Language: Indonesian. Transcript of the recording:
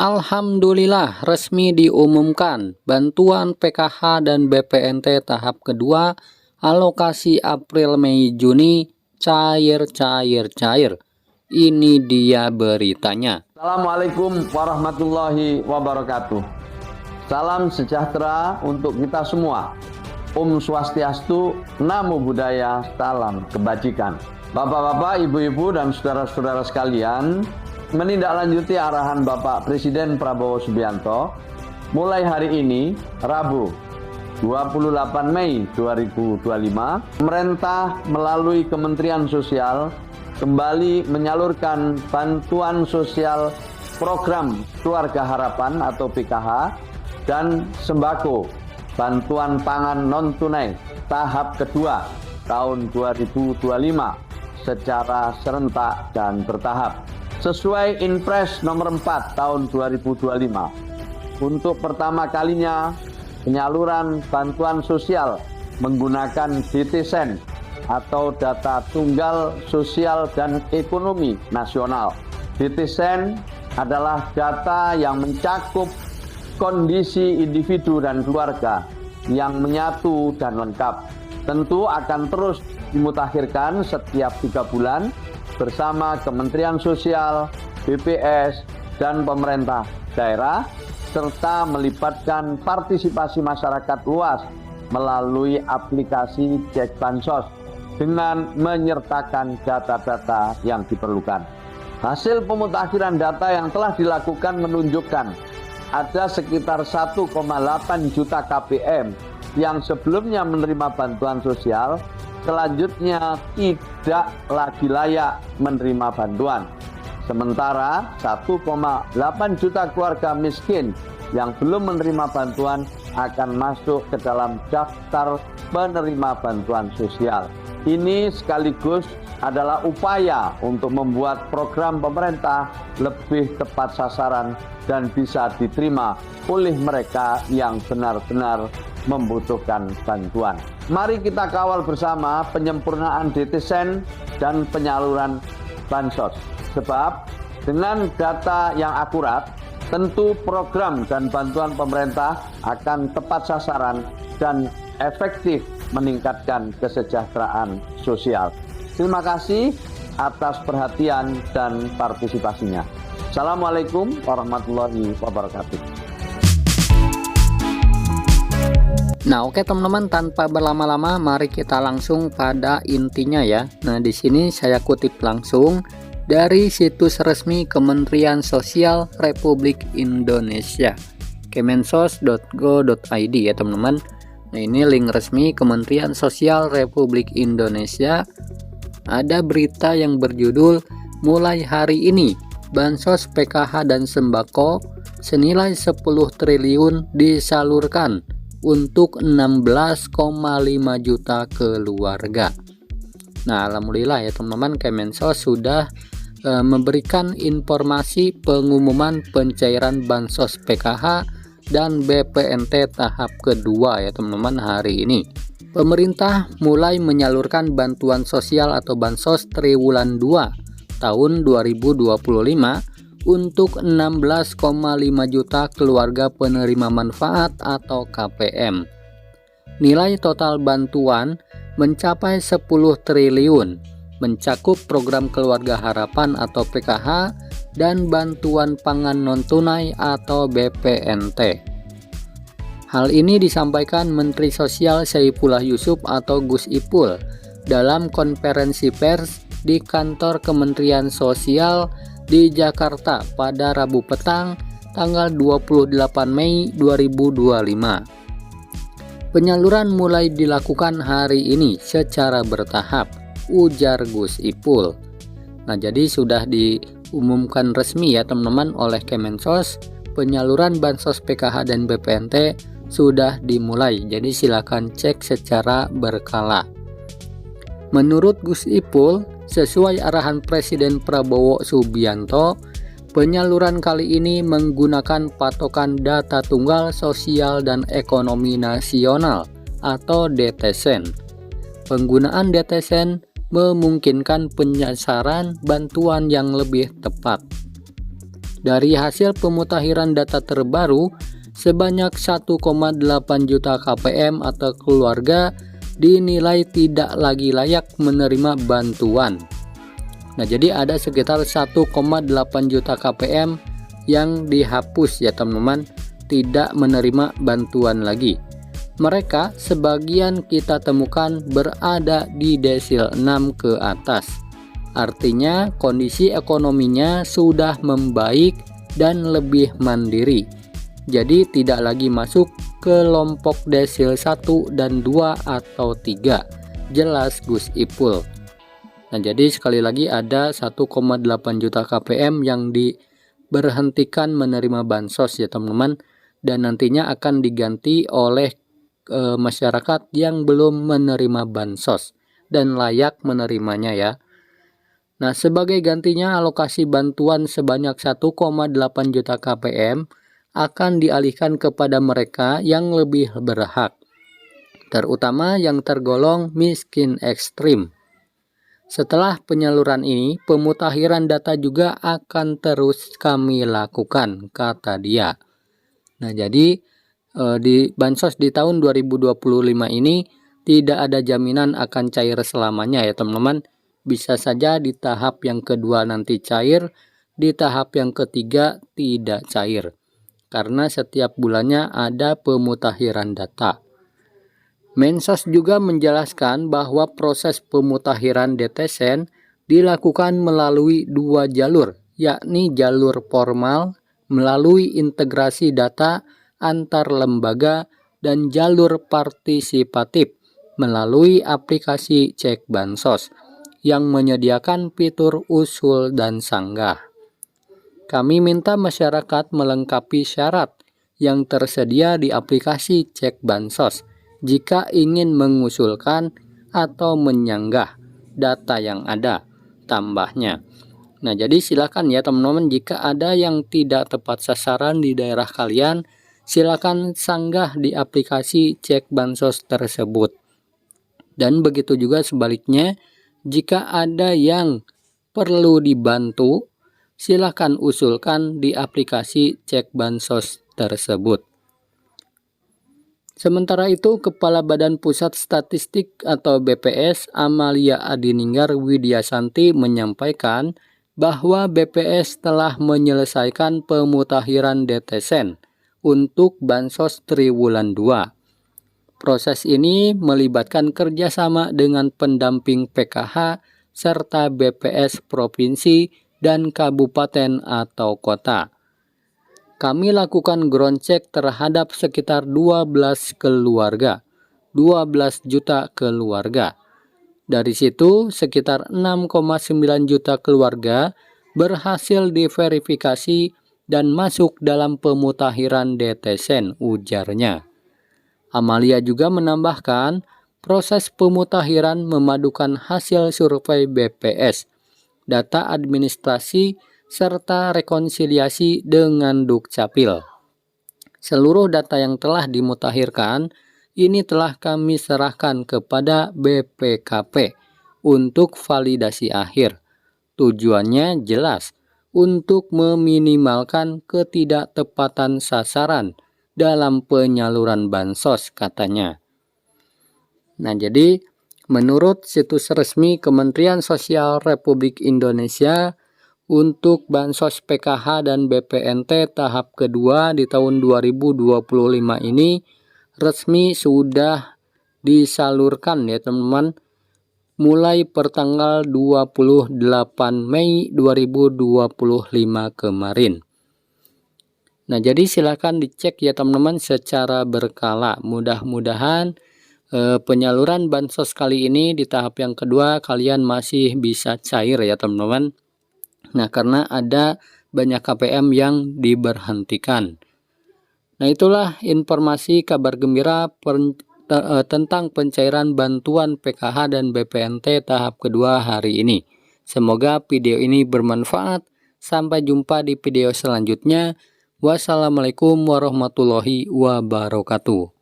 Alhamdulillah resmi diumumkan bantuan PKH dan BPNT tahap kedua alokasi April Mei Juni cair. Ini dia beritanya. Assalamualaikum warahmatullahi wabarakatuh. Salam sejahtera untuk kita semua. Om Swastiastu, Namo Buddhaya, salam kebajikan. Bapak-bapak, ibu-ibu, dan saudara-saudara sekalian, menindaklanjuti arahan Bapak Presiden Prabowo Subianto, mulai hari ini, Rabu, 28 Mei 2025, pemerintah melalui Kementerian Sosial kembali menyalurkan bantuan sosial program Keluarga Harapan atau PKH dan sembako bantuan pangan non-tunai tahap kedua tahun 2025 secara serentak dan bertahap. Sesuai Inpres nomor 4 tahun 2025, untuk pertama kalinya penyaluran bantuan sosial menggunakan DTSEN atau Data Tunggal Sosial dan Ekonomi Nasional. DTSEN adalah data yang mencakup kondisi individu dan keluarga yang menyatu dan lengkap. Tentu akan terus dimutakhirkan setiap 3 bulan bersama Kementerian Sosial, BPS, dan pemerintah daerah, serta melibatkan partisipasi masyarakat luas melalui aplikasi Cek Bansos dengan menyertakan data-data yang diperlukan. Hasil pemutakhiran data yang telah dilakukan menunjukkan ada sekitar 1,8 juta KPM yang sebelumnya menerima bantuan sosial, selanjutnya tidak lagi layak menerima bantuan. Sementara 1,8 juta keluarga miskin yang belum menerima bantuan akan masuk ke dalam daftar penerima bantuan sosial. Ini sekaligus adalah upaya untuk membuat program pemerintah lebih tepat sasaran dan bisa diterima oleh mereka yang benar-benar membutuhkan bantuan. Mari kita kawal bersama penyempurnaan DTSEN dan penyaluran bansos. Sebab dengan data yang akurat, tentu program dan bantuan pemerintah akan tepat sasaran dan efektif meningkatkan kesejahteraan sosial. Terima kasih atas perhatian dan partisipasinya. Assalamualaikum warahmatullahi wabarakatuh. Nah, oke teman-teman, tanpa berlama-lama mari kita langsung pada intinya ya. Nah, di sini saya kutip langsung dari situs resmi Kementerian Sosial Republik Indonesia, kemensos.go.id ya teman-teman. Nah, ini link resmi Kementerian Sosial Republik Indonesia. Ada berita yang berjudul mulai hari ini bansos PKH dan sembako senilai 10 triliun disalurkan untuk 16,5 juta keluarga. Nah, alhamdulillah ya teman-teman, Kemensos sudah memberikan informasi pengumuman pencairan bansos PKH dan BPNT tahap kedua ya teman-teman hari ini. Pemerintah mulai menyalurkan bantuan sosial atau bansos triwulan 2 tahun 2025 untuk 16,5 juta keluarga penerima manfaat atau KPM. Nilai total bantuan mencapai 10 triliun, mencakup program Keluarga Harapan atau PKH dan bantuan pangan non-tunai atau BPNT. Hal ini disampaikan Menteri Sosial Saifullah Yusuf atau Gus Ipul dalam konferensi pers di kantor Kementerian Sosial di Jakarta pada Rabu petang tanggal 28 Mei 2025. Penyaluran mulai dilakukan hari ini secara bertahap, ujar Gus Ipul. Nah, jadi sudah diumumkan resmi ya teman-teman oleh Kemensos, penyaluran bansos PKH dan BPNT sudah dimulai. Jadi silakan cek secara berkala. Menurut Gus Ipul, sesuai arahan Presiden Prabowo Subianto, penyaluran kali ini menggunakan patokan data tunggal sosial dan ekonomi nasional atau DTSEN. Penggunaan DTSEN memungkinkan penyasaran bantuan yang lebih tepat. Dari hasil pemutakhiran data terbaru, sebanyak 1,8 juta KPM atau keluarga dinilai tidak lagi layak menerima bantuan. Nah, jadi ada sekitar 1,8 juta KPM yang dihapus ya teman-teman, tidak menerima bantuan lagi. Mereka sebagian kita temukan berada di desil 6 ke atas. Artinya kondisi ekonominya sudah membaik dan lebih mandiri. Jadi tidak lagi masuk kelompok desil 1 dan 2 atau 3. Jelas Gus Ipul. Nah, jadi sekali lagi ada 1,8 juta KPM yang diberhentikan menerima bansos ya teman-teman, dan nantinya akan diganti oleh masyarakat yang belum menerima bansos dan layak menerimanya ya. Nah, sebagai gantinya alokasi bantuan sebanyak 1,8 juta KPM akan dialihkan kepada mereka yang lebih berhak, terutama yang tergolong miskin ekstrim. Setelah penyaluran ini, pemutakhiran data juga akan terus kami lakukan, kata dia. Nah, jadi di bansos di tahun 2025 ini tidak ada jaminan akan cair selamanya ya teman-teman. Bisa saja di tahap yang kedua nanti cair, di tahap yang ketiga tidak cair. Karena setiap bulannya ada pemutakhiran data. Mensos juga menjelaskan bahwa proses pemutakhiran DTSEN dilakukan melalui 2 jalur, yakni jalur formal melalui integrasi data antar lembaga dan jalur partisipatif melalui aplikasi Cek Bansos yang menyediakan fitur usul dan sanggah. Kami minta masyarakat melengkapi syarat yang tersedia di aplikasi Cek Bansos jika ingin mengusulkan atau menyanggah data yang ada, tambahnya. Nah, jadi silakan ya teman-teman, jika ada yang tidak tepat sasaran di daerah kalian, silakan sanggah di aplikasi Cek Bansos tersebut. Dan begitu juga sebaliknya, jika ada yang perlu dibantu, silakan usulkan di aplikasi Cek Bansos tersebut. Sementara itu, Kepala Badan Pusat Statistik atau BPS Amalia Adininggar Widyasanti menyampaikan bahwa BPS telah menyelesaikan pemutakhiran DTSEN untuk Bansos Triwulan 2. Proses ini melibatkan kerjasama dengan pendamping PKH serta BPS Provinsi dan Kabupaten atau Kota. Kami lakukan ground check terhadap sekitar 12 keluarga, 12 juta keluarga. Dari situ sekitar 6,9 juta keluarga berhasil diverifikasi dan masuk dalam pemutakhiran DTSEN, ujarnya. Amalia juga menambahkan, proses pemutakhiran memadukan hasil survei BPS, data administrasi, serta rekonsiliasi dengan Dukcapil. Seluruh data yang telah dimutakhirkan ini telah kami serahkan kepada BPKP untuk validasi akhir. Tujuannya jelas, untuk meminimalkan ketidaktepatan sasaran dalam penyaluran bansos, katanya. Nah, jadi menurut situs resmi Kementerian Sosial Republik Indonesia, untuk bansos PKH dan BPNT tahap kedua di tahun 2025 ini resmi sudah disalurkan ya teman-teman, mulai pertanggal 28 Mei 2025 kemarin. Nah, jadi silakan dicek ya teman-teman secara berkala. Mudah-mudahan penyaluran bansos kali ini di tahap yang kedua kalian masih bisa cair ya teman-teman. Nah, karena ada banyak KPM yang diberhentikan. Nah, itulah informasi kabar gembira tentang pencairan bantuan PKH dan BPNT tahap kedua hari ini. Semoga video ini bermanfaat. Sampai jumpa di video selanjutnya. Wassalamualaikum warahmatullahi wabarakatuh.